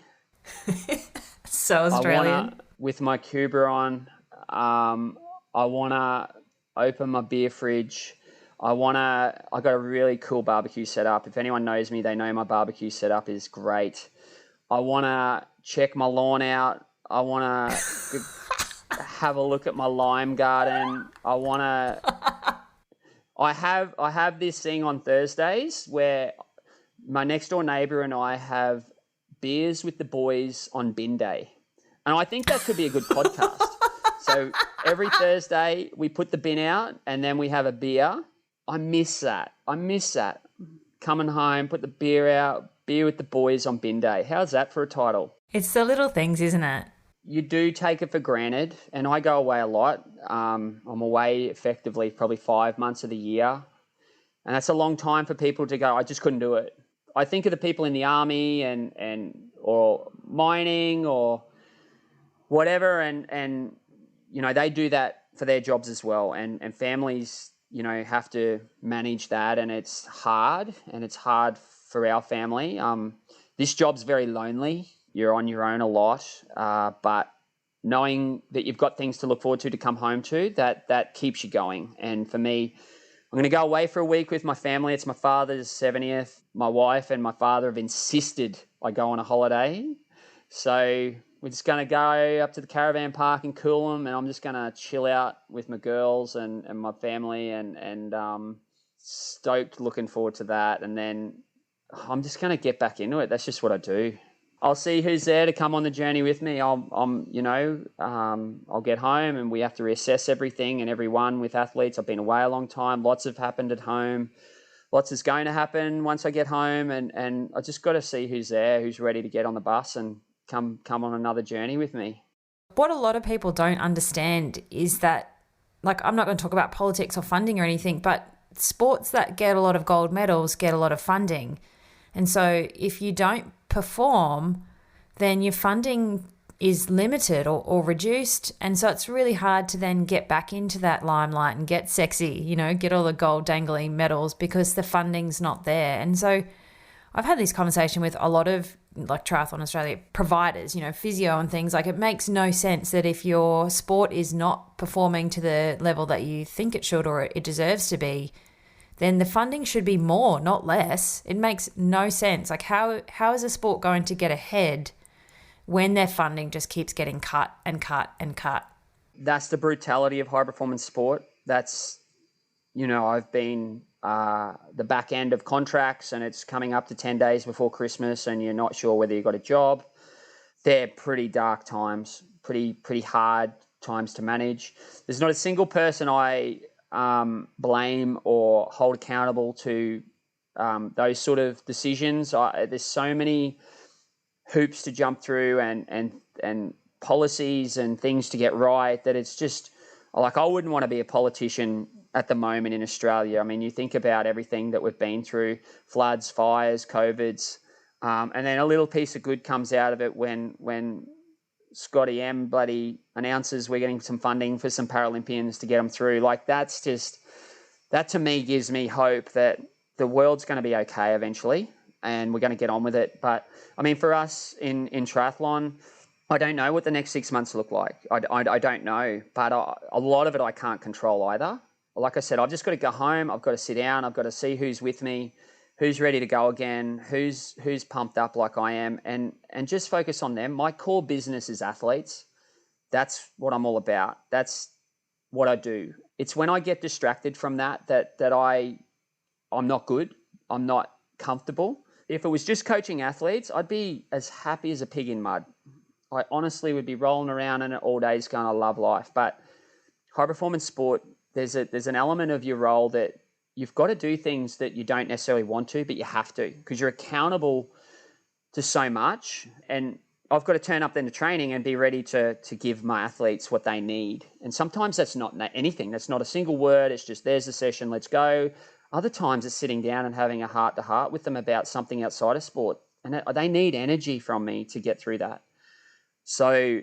So Australian. With my Cuba on, I want to open my beer fridge. I got a really cool barbecue setup. If anyone knows me, they know my barbecue setup is great. I want to check my lawn out. I want to have a look at my lime garden. I have this thing on Thursdays where my next door neighbour and I have beers with the boys on bin day. And I think that could be a good podcast. So every Thursday we put the bin out and then we have a beer. I miss that. Coming home, put the beer out, beer with the boys on bin day. How's that for a title? It's the little things, isn't it? You do take it for granted, and I go away a lot. I'm away effectively probably 5 months of the year, and that's a long time for people to go, I just couldn't do it. I think of the people in the army or mining or whatever, and they do that for their jobs as well, and families have to manage that, and it's hard for our family. This job's very lonely. You're on your own a lot, but knowing that you've got things to look forward to come home to, that keeps you going. And for me, I'm going to go away for a week with my family. It's my father's 70th. My wife and my father have insisted I go on a holiday. So we're just going to go up to the caravan park in Coolum, and I'm just going to chill out with my girls and my family and stoked looking forward to that. And then I'm just going to get back into it. That's just what I do. I'll see who's there to come on the journey with me. I'll get home and we have to reassess everything and everyone with athletes. I've been away a long time. Lots have happened at home. Lots is going to happen once I get home, and I just got to see who's there, who's ready to get on the bus and come on another journey with me. What a lot of people don't understand is that, like, I'm not going to talk about politics or funding or anything, but sports that get a lot of gold medals get a lot of funding. And so if you don't perform, then your funding is limited or reduced. And so it's really hard to then get back into that limelight and get sexy, get all the gold dangling medals because the funding's not there. And so I've had this conversation with a lot of like Triathlon Australia providers, physio and things. Like, it makes no sense that if your sport is not performing to the level that you think it should or it deserves to be, then the funding should be more, not less. It makes no sense. Like, how is a sport going to get ahead when their funding just keeps getting cut and cut and cut? That's the brutality of high performance sport. That's, I've been the back end of contracts and it's coming up to 10 days before Christmas and you're not sure whether you've got a job. They're pretty dark times, pretty hard times to manage. There's not a single person I blame or hold accountable to those sort of decisions. There's so many hoops to jump through and policies and things to get right that it's just like, I wouldn't want to be a politician at the moment in Australia. I mean, you think about everything that we've been through, floods, fires, COVIDs, and then a little piece of good comes out of it when Scotty M bloody announces we're getting some funding for some Paralympians to get them through. Like, that to me gives me hope that the world's going to be okay eventually and we're going to get on with it. But I mean, for us in triathlon, I don't know what the next 6 months look like. I don't know, but a lot of it I can't control either. Like I said, I've just got to go home. I've got to sit down. I've got to see who's with me, who's ready to go again, who's pumped up like I am, and just focus on them. My core business is athletes. That's what I'm all about. That's what I do. It's when I get distracted from that I'm not good. I'm not comfortable. If it was just coaching athletes, I'd be as happy as a pig in mud. I honestly would be rolling around in it all day going, I love life. But high performance sport, there's an element of your role that you've got to do things that you don't necessarily want to, but you have to, because you're accountable to so much. And I've got to turn up then to training and be ready to give my athletes what they need. And sometimes that's not anything. That's not a single word. It's just, there's the session, let's go. Other times it's sitting down and having a heart-to-heart with them about something outside of sport. And they need energy from me to get through that. So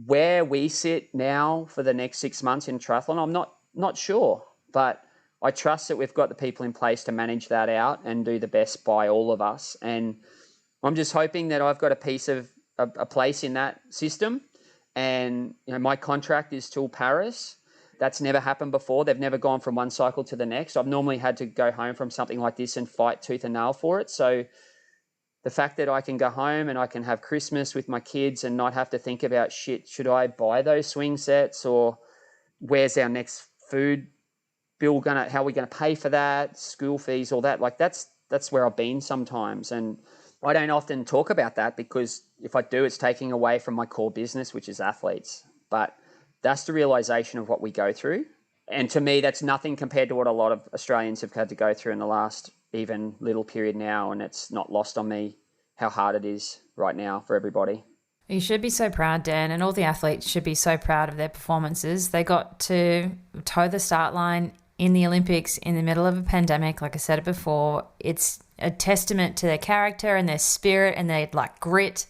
where we sit now for the next 6 months in triathlon, I'm not sure, but I trust that we've got the people in place to manage that out and do the best by all of us. And I'm just hoping that I've got a piece of a place in that system. And my contract is till Paris. That's never happened before. They've never gone from one cycle to the next. I've normally had to go home from something like this and fight tooth and nail for it. So the fact that I can go home and I can have Christmas with my kids and not have to think about, shit, should I buy those swing sets, or where's our next food bill how are we going to pay for that, school fees, all that. Like, that's where I've been sometimes. And I don't often talk about that because if I do, it's taking away from my core business, which is athletes. But that's the realization of what we go through. And to me, that's nothing compared to what a lot of Australians have had to go through in the last even little period now. And it's not lost on me how hard it is right now for everybody. You should be so proud, Dan, and all the athletes should be so proud of their performances. They got to toe the start line in the Olympics in the middle of a pandemic. Like I said it before, it's a testament to their character and their spirit and their grit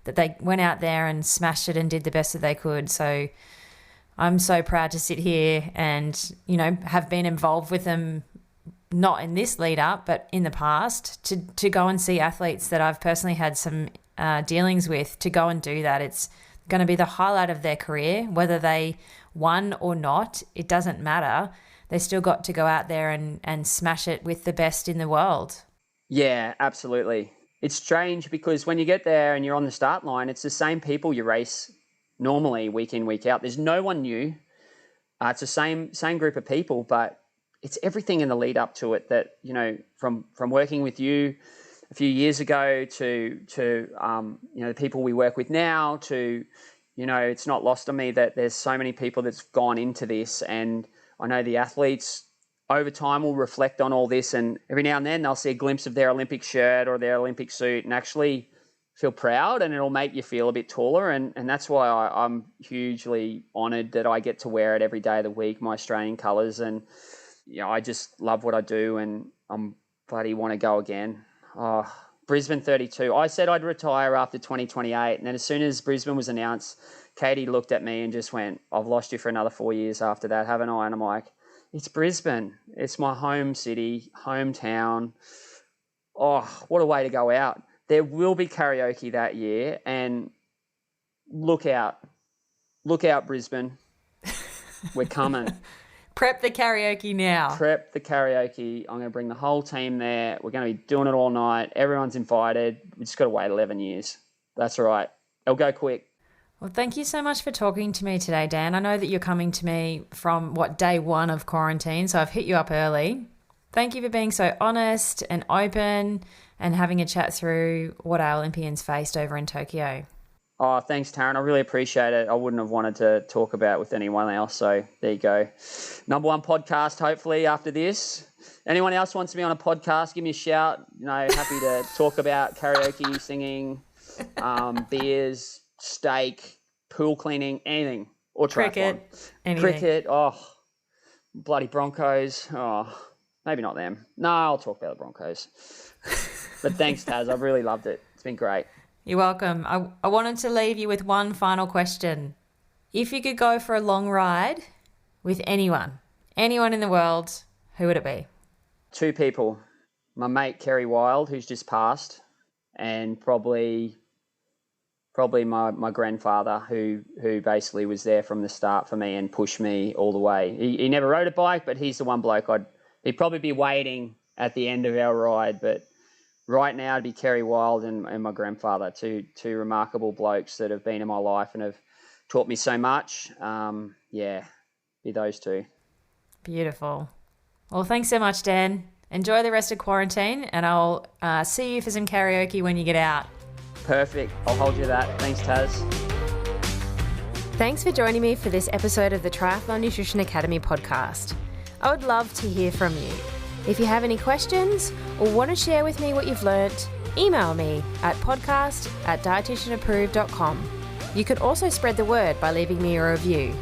that they went out there and smashed it and did the best that they could. So I'm so proud to sit here and, have been involved with them, not in this lead up, but in the past, to go and see athletes that I've personally had some dealings with, to go and do that. It's going to be the highlight of their career, whether they won or not. It doesn't matter. They still got to go out there and smash it with the best in the world. Yeah, absolutely. It's strange because when you get there and you're on the start line, it's the same people you race normally week in, week out. There's no one new. It's the same group of people, but it's everything in the lead up to it that, from working with you a few years ago to the people we work with now, to, it's not lost on me that there's so many people that's gone into this. And I know the athletes over time will reflect on all this, and every now and then they'll see a glimpse of their Olympic shirt or their Olympic suit and actually feel proud, and it'll make you feel a bit taller. And that's why I'm hugely honoured that I get to wear it every day of the week, my Australian colours. And, I just love what I do, and I'm bloody want to go again. Oh, Brisbane 32. I said I'd retire after 2028. And then as soon as Brisbane was announced, Katie looked at me and just went, I've lost you for another 4 years after that, haven't I? And I'm like, it's Brisbane. It's my home city, hometown. Oh, what a way to go out. There will be karaoke that year, and look out, Brisbane. We're coming. Prep the karaoke now. Prep the karaoke. I'm going to bring the whole team there. We're going to be doing it all night. Everyone's invited. We just got to wait 11 years. That's all right. It'll go quick. Well, thank you so much for talking to me today, Dan. I know that you're coming to me from, day one of quarantine, so I've hit you up early. Thank you for being so honest and open and having a chat through what our Olympians faced over in Tokyo. Oh, thanks, Taryn. I really appreciate it. I wouldn't have wanted to talk about it with anyone else, so there you go. Number one podcast, hopefully, after this. Anyone else wants me on a podcast, give me a shout. Happy to talk about karaoke, singing, beers, steak, pool cleaning, anything, or triathlon. Cricket, bloody Broncos. Oh, maybe not them. No, I'll talk about the Broncos. But thanks, Taz. I've really loved it. It's been great. You're welcome. I wanted to leave you with one final question. If you could go for a long ride with anyone in the world, who would it be? Two people. My mate, Kerry Wild, who's just passed, and probably my grandfather, who basically was there from the start for me and pushed me all the way. He never rode a bike, but he's the one bloke he'd probably be waiting at the end of our ride. But right now, it'd be Kerry Wild and my grandfather, two remarkable blokes that have been in my life and have taught me so much. Be those two. Beautiful. Well, thanks so much, Dan. Enjoy the rest of quarantine, and I'll see you for some karaoke when you get out. Perfect. I'll hold you that. Thanks, Taz. Thanks for joining me for this episode of the Triathlon Nutrition Academy podcast. I would love to hear from you. If you have any questions or want to share with me what you've learnt, email me at podcast@dietitianapproved.com. You can also spread the word by leaving me a review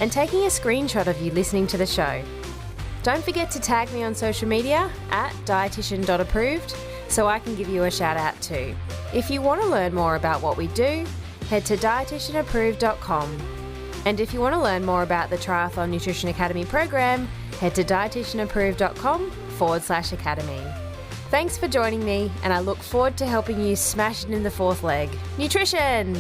and taking a screenshot of you listening to the show. Don't forget to tag me on social media at dietitian.approved so I can give you a shout out too. If you want to learn more about what we do, head to dietitianapproved.com. And if you want to learn more about the Triathlon Nutrition Academy program, head to dietitianapproved.com/academy. Thanks for joining me, and I look forward to helping you smash it in the fourth leg. Nutrition!